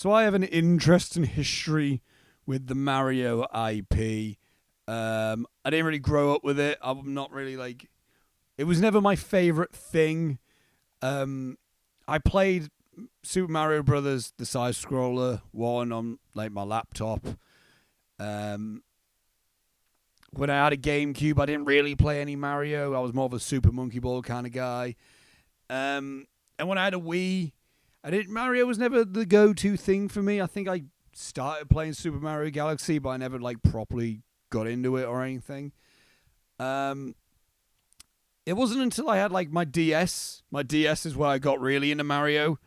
So I have an interest in history with the Mario IP. I didn't really grow up with it. I'm not really like. It was never my favorite thing. I played Super Mario Brothers, the side scroller one on like my laptop. Um, when I had a GameCube, I didn't really play any Mario. I was more of a Super Monkey Ball kind of guy. And when I had a Wii, Mario was never the go-to thing for me. I think I started playing Super Mario Galaxy, but I never like properly got into it or anything. It wasn't until I had like my DS. My DS is where I got really into Mario.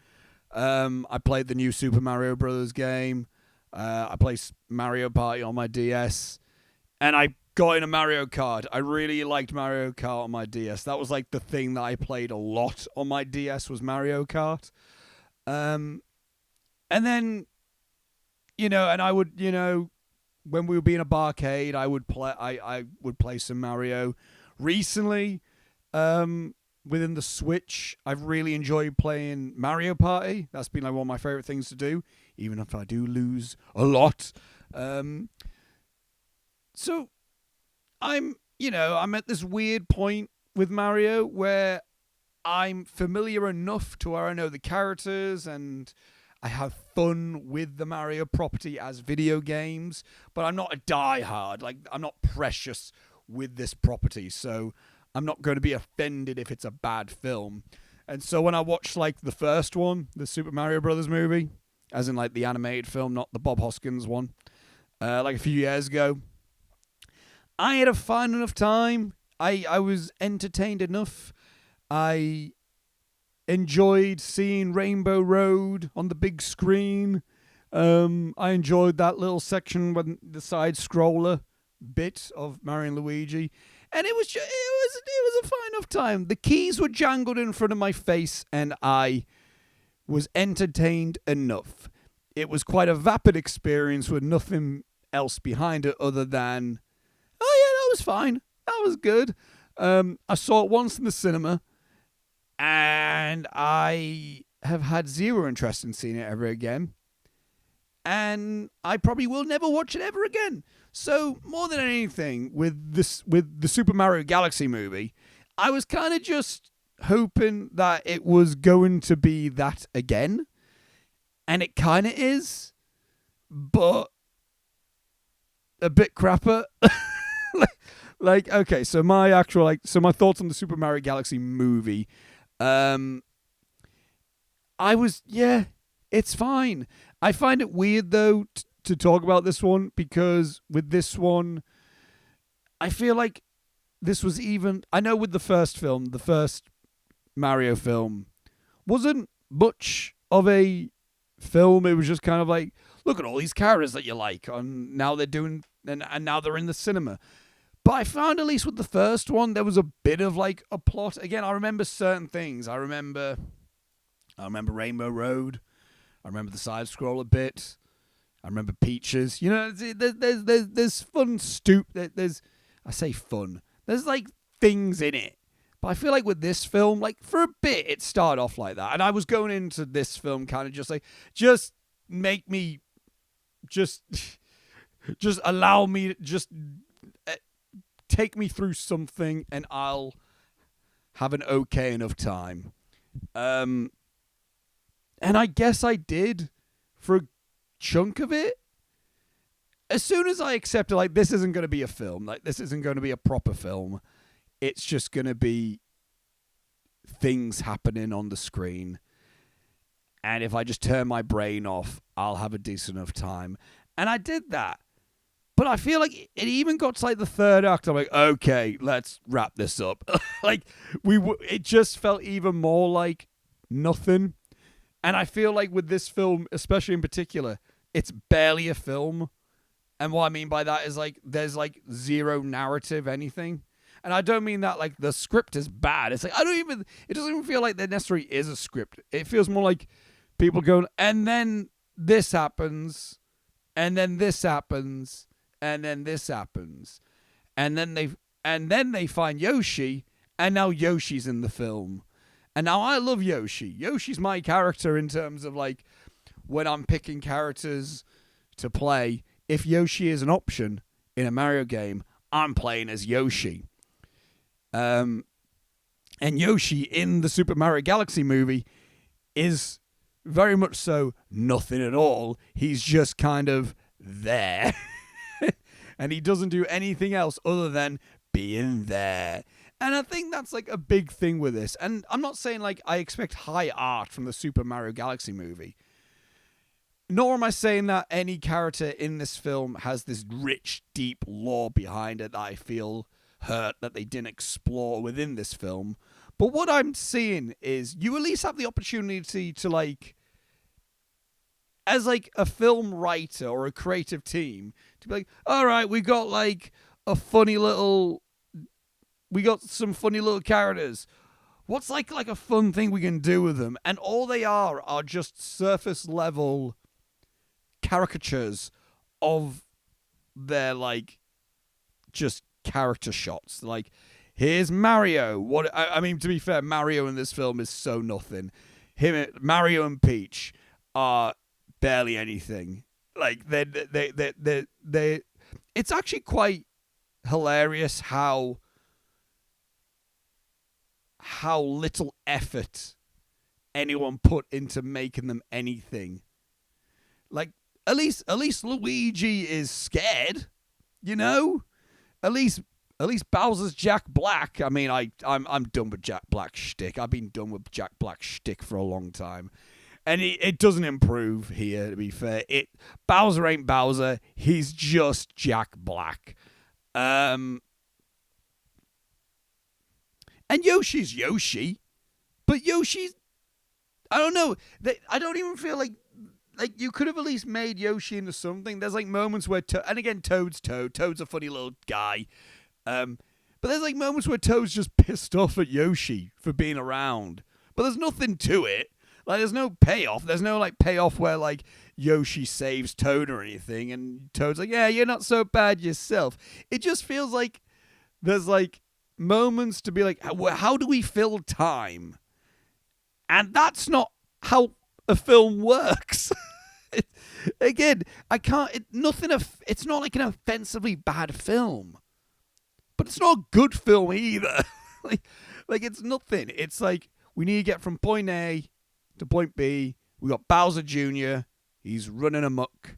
I played the new Super Mario Brothers game. I played Mario Party on my DS, and I got into Mario Kart. I really liked Mario Kart on my DS. That was like the thing that I played a lot on my DS was Mario Kart. And then, and I would, when we would be in a barcade, I would play some Mario. Recently, within the Switch, I've really enjoyed playing Mario Party. That's been like one of my favorite things to do, even if I do lose a lot. So I'm at this weird point with Mario where I'm familiar enough to where I know the characters and I have fun with the Mario property as video games, but I'm not a diehard. Like, I'm not precious with this property, so I'm not going to be offended if it's a bad film. And so when I watched like the first one, the Super Mario Brothers movie, as in like the animated film, not the Bob Hoskins one, like a few years ago, I had a fine enough time. I was entertained enough. I enjoyed seeing Rainbow Road on the big screen. I enjoyed that little section when the side scroller bit of Mario and Luigi, and it was a fine enough time. The keys were jangled in front of my face, and I was entertained enough. It was quite a vapid experience with nothing else behind it other than, oh yeah, that was fine. That was good. I saw it once in the cinema, and I have had zero interest in seeing it ever again. And I probably will never watch it ever again. So more than anything, with the Super Mario Galaxy movie, I was kind of just hoping that it was going to be that again. And it kind of is, but a bit crapper. Like, okay, so my thoughts on the Super Mario Galaxy movie. It's fine. I find it weird, though, to talk about this one, because with this one, I feel like this was even... I know with the first Mario film, wasn't much of a film. It was just kind of like, look at all these characters that you like, and now they're doing... and now they're in the cinema. But I found, at least with the first one, there was a bit of like a plot. Again, I remember certain things. I remember Rainbow Road. I remember the side scroll a bit. I remember Peaches. There's fun I say fun. There's like things in it. But I feel like with this film, like for a bit, it started off like that. And I was going into this film kind of just like, just make me, just allow me, just take me through something and I'll have an okay enough time. And I guess I did for a chunk of it. As soon as I accepted, like, this isn't going to be a film, like, this isn't going to be a proper film, it's just going to be things happening on the screen. And if I just turn my brain off, I'll have a decent enough time. And I did that. But I feel like it even got to like the third act. I'm like, okay, let's wrap this up. Like it just felt even more like nothing. And I feel like with this film, especially in particular, it's barely a film. And what I mean by that is like there's like zero narrative, anything. And I don't mean that like the script is bad. It's like it doesn't even feel like there necessarily is a script. It feels more like people going, and then this happens, and then this happens. And then this happens, and then they find Yoshi, and now Yoshi's in the film, and now I love Yoshi. Yoshi's my character in terms of like when I'm picking characters to play, if Yoshi is an option in a Mario game, I'm playing as Yoshi. And Yoshi in the Super Mario Galaxy movie is very much so nothing at all. He's just kind of there. And he doesn't do anything else other than being there. And I think that's like a big thing with this. And I'm not saying like I expect high art from the Super Mario Galaxy movie. Nor am I saying that any character in this film has this rich, deep lore behind it that I feel hurt that they didn't explore within this film. But what I'm seeing is you at least have the opportunity to, like, as like a film writer or a creative team, to be like, all right, we got like some funny little characters. What's like a fun thing we can do with them? And all they are just surface level caricatures of their like just character shots. Like, here's Mario. What I mean, to be fair, Mario in this film is so nothing. Mario and Peach are barely anything. Like they it's actually quite hilarious how little effort anyone put into making them anything. Like, at least Luigi is scared, you know? At least Bowser's Jack Black. I mean, I'm done with Jack Black's shtick. I've been done with Jack Black's shtick for a long time. And it doesn't improve here, to be fair. Bowser ain't Bowser. He's just Jack Black. And Yoshi's Yoshi. But Yoshi's... I don't know. I don't even feel like you could have at least made Yoshi into something. There's like moments where... and again, Toad's Toad. Toad's a funny little guy. But there's like moments where Toad's just pissed off at Yoshi for being around. But there's nothing to it. Like, there's no payoff. There's no, like, payoff where, like, Yoshi saves Toad or anything. And Toad's like, yeah, you're not so bad yourself. It just feels like there's, like, moments to be like, how do we fill time? And that's not how a film works. Again, I can't... it's not, like, an offensively bad film. But it's not a good film either. like, it's nothing. It's like, we need to get from point A to point B. We got Bowser Jr. He's running amok,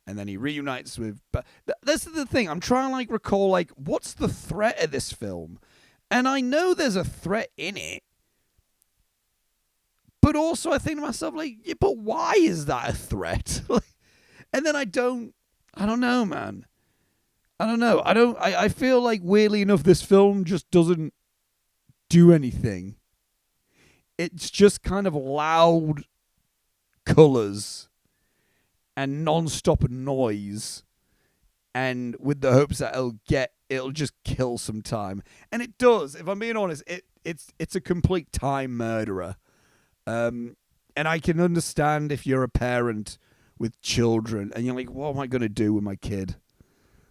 and then he reunites with... But this is the thing. I'm trying to, like, recall, like, what's the threat of this film? And I know there's a threat in it. But also I think to myself, like, yeah, but why is that a threat? And then I don't know, man. I don't know. I feel like, weirdly enough, this film just doesn't do anything. It's just kind of loud colours and non-stop noise, and with the hopes that it'll just kill some time. And it does. If I'm being honest, it's a complete time murderer. And I can understand if you're a parent with children and you're like, what am I going to do with my kid?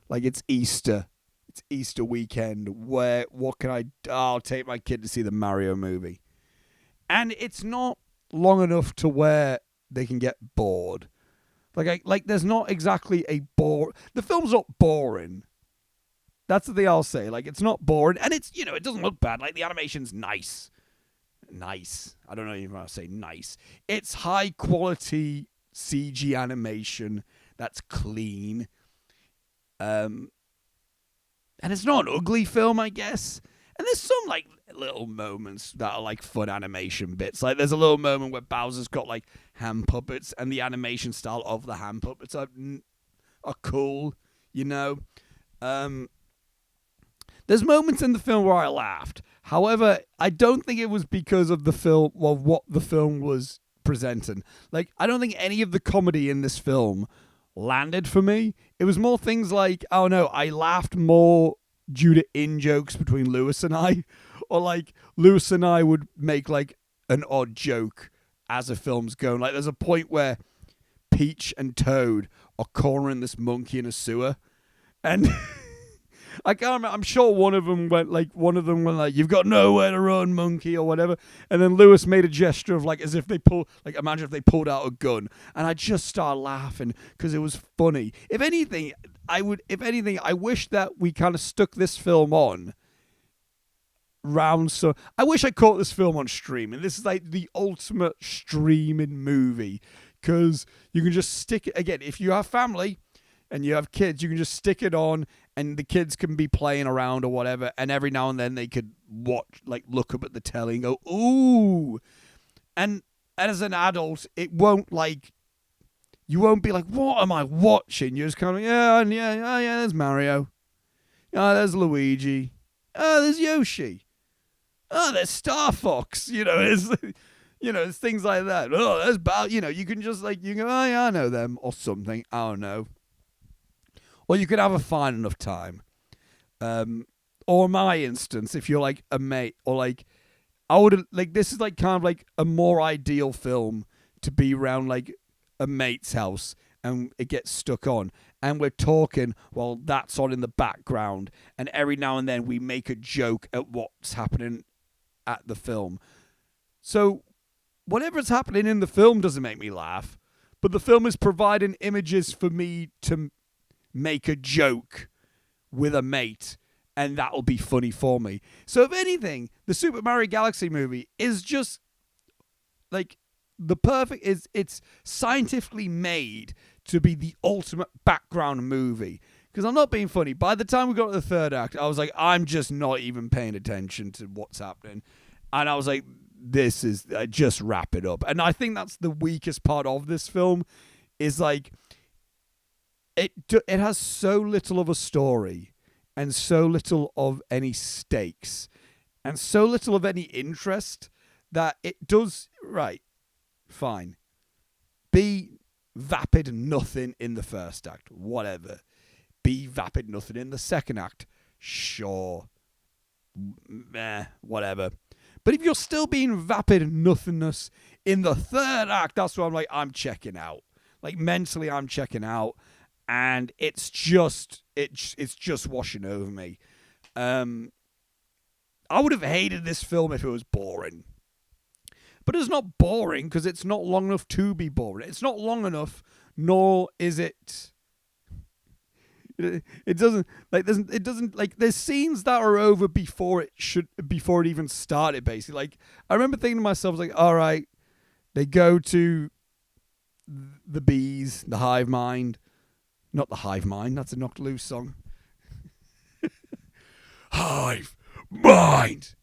Like, it's Easter. It's Easter weekend. I'll take my kid to see the Mario movie. And it's not long enough to where they can get bored. Like there's not exactly a bore. The film's not boring. That's the thing I'll say. Like, it's not boring, and it's, you know, it doesn't look bad. Like, the animation's nice. Nice. I don't know even how to say nice. It's high quality CG animation that's clean. And it's not an ugly film, I guess. And there's some, like, little moments that are, like, fun animation bits. Like, there's a little moment where Bowser's got, like, hand puppets, and the animation style of the hand puppets are cool, you know? There's moments in the film where I laughed. However, I don't think it was because of the film, well, what the film was presenting. Like, I don't think any of the comedy in this film landed for me. It was more things like, oh no, I laughed more due to in-jokes between Lewis and I, or like Lewis and I would make like an odd joke as the film's going. Like, there's a point where Peach and Toad are cornering this monkey in a sewer, and I can't remember. I'm sure one of them went like, "You've got nowhere to run, monkey," or whatever. And then Lewis made a gesture of like, as if they imagine if they pulled out a gun. And I just started laughing because it was funny. If anything, I wish that we kind of stuck this film on round. So I wish I caught this film on streaming. This is like the ultimate streaming movie because you can just stick it again. If you have family and you have kids, you can just stick it on and the kids can be playing around or whatever. And every now and then they could look up at the telly and go, ooh. And as an adult, it won't you won't be like, what am I watching? You're just kind of, yeah, there's Mario. Oh, there's Luigi. Oh, there's Yoshi. Oh, there's Star Fox. It's things like that. Oh, there's you can just you go, oh yeah, I know them or something. I don't know. Or you could have a fine enough time. Or in my instance, if you're like a mate, or I would this is kind of a more ideal film to be around a mate's house and it gets stuck on and we're talking while that's on in the background and every now and then we make a joke at what's happening at the film. So whatever's happening in the film doesn't make me laugh, but the film is providing images for me to make a joke with a mate and that'll be funny for me. So if anything, the Super Mario Galaxy movie is just it's scientifically made to be the ultimate background movie. Because I'm not being funny. By the time we got to the third act, I was like, I'm just not even paying attention to what's happening. And I was like, this is, just wrap it up. And I think that's the weakest part of this film is it has so little of a story and so little of any stakes and so little of any interest that it does, right, fine. Be vapid nothing in the first act, whatever. Be vapid nothing in the second act, sure. Whatever. But if you're still being vapid nothingness in the third act, that's where I'm checking out. Mentally, I'm checking out. And it's just washing over me. I would have hated this film if it was boring. But it's not boring because it's not long enough to be boring. It's not long enough, nor is it. It doesn't there's scenes that are over before it even started. Basically, I remember thinking to myself, all right, they go to the bees, the hive mind, not the hive mind. That's a Knocked Loose song. Hive mind.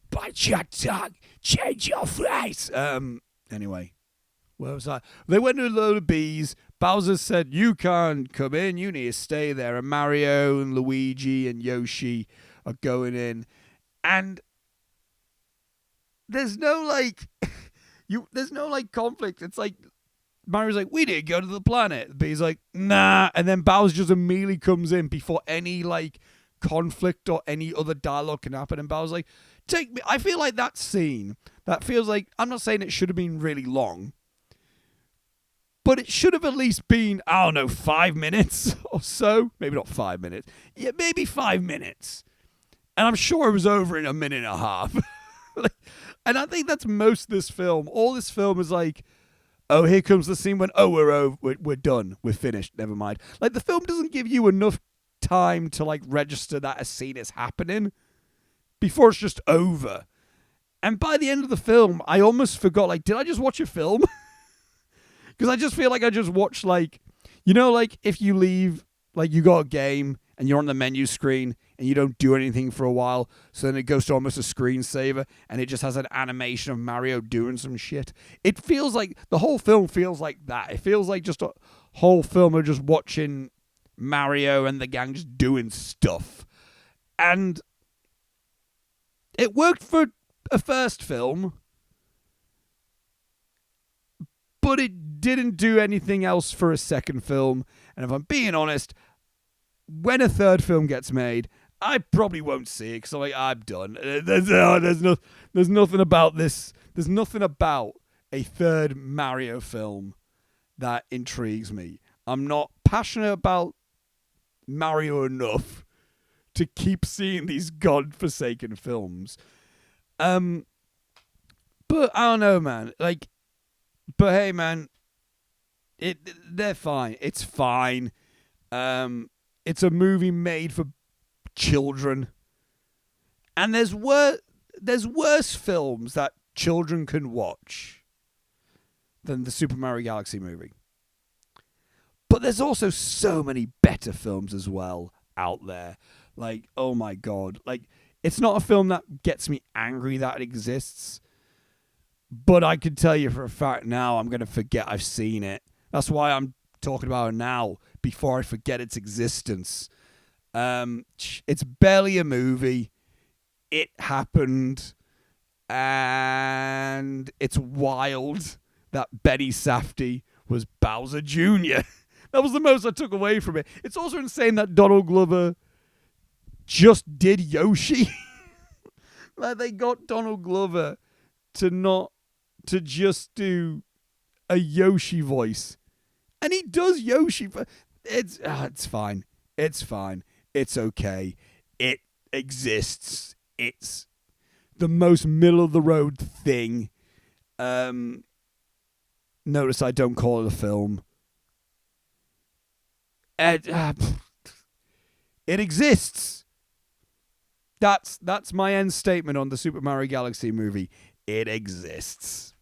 Bite your tongue, change your face. Anyway, where was I? They went to a load of bees. Bowser said, you can't come in, you need to stay there. And Mario and Luigi and Yoshi are going in. And there's no conflict. It's Mario's we need to go to the planet. The bee's nah. And then Bowser just immediately comes in before any conflict or any other dialogue can happen. And Bowser's take me. I feel that scene, that feels I'm not saying it should have been really long, but it should have at least been, I don't know, 5 minutes or so. Maybe not 5 minutes. Yeah, maybe 5 minutes. And I'm sure it was over in a minute and a half. And I think that's most of this film. All this film is oh, here comes the scene when, oh, we're over, we're done, we're finished, never mind. The film doesn't give you enough time to register that a scene is happening before it's just over. And by the end of the film, I almost forgot, did I just watch a film? Because I just feel I just watched, if you leave, you got a game and you're on the menu screen and you don't do anything for a while, so then it goes to almost a screensaver and it just has an animation of Mario doing some shit. It feels the whole film feels like that. It feels just a whole film of just watching Mario and the gang just doing stuff. And it worked for a first film, but it didn't do anything else for a second film. And if I'm being honest, when a third film gets made, I probably won't see it because I'm done. There's nothing about this. There's nothing about a third Mario film that intrigues me. I'm not passionate about Mario enough to keep seeing these godforsaken films. But I don't know, man. Like, but hey, man, they're fine. It's fine. It's a movie made for children, and there's worse films that children can watch than the Super Mario Galaxy movie. But there's also so many better films as well out there. Like, oh my God. Like, it's not a film that gets me angry that it exists. But I can tell you for a fact now, I'm going to forget I've seen it. That's why I'm talking about it now, before I forget its existence. It's barely a movie. It happened. And it's wild that Benny Safdie was Bowser Jr. That was the most I took away from it. It's also insane that Donald Glover just did Yoshi. Like, they got Donald Glover to just do a Yoshi voice. And he does Yoshi. It's fine. It's fine. It's okay. It exists. It's the most middle of the road thing. Notice I don't call it a film. It exists. That's my end statement on the Super Mario Galaxy movie. It exists.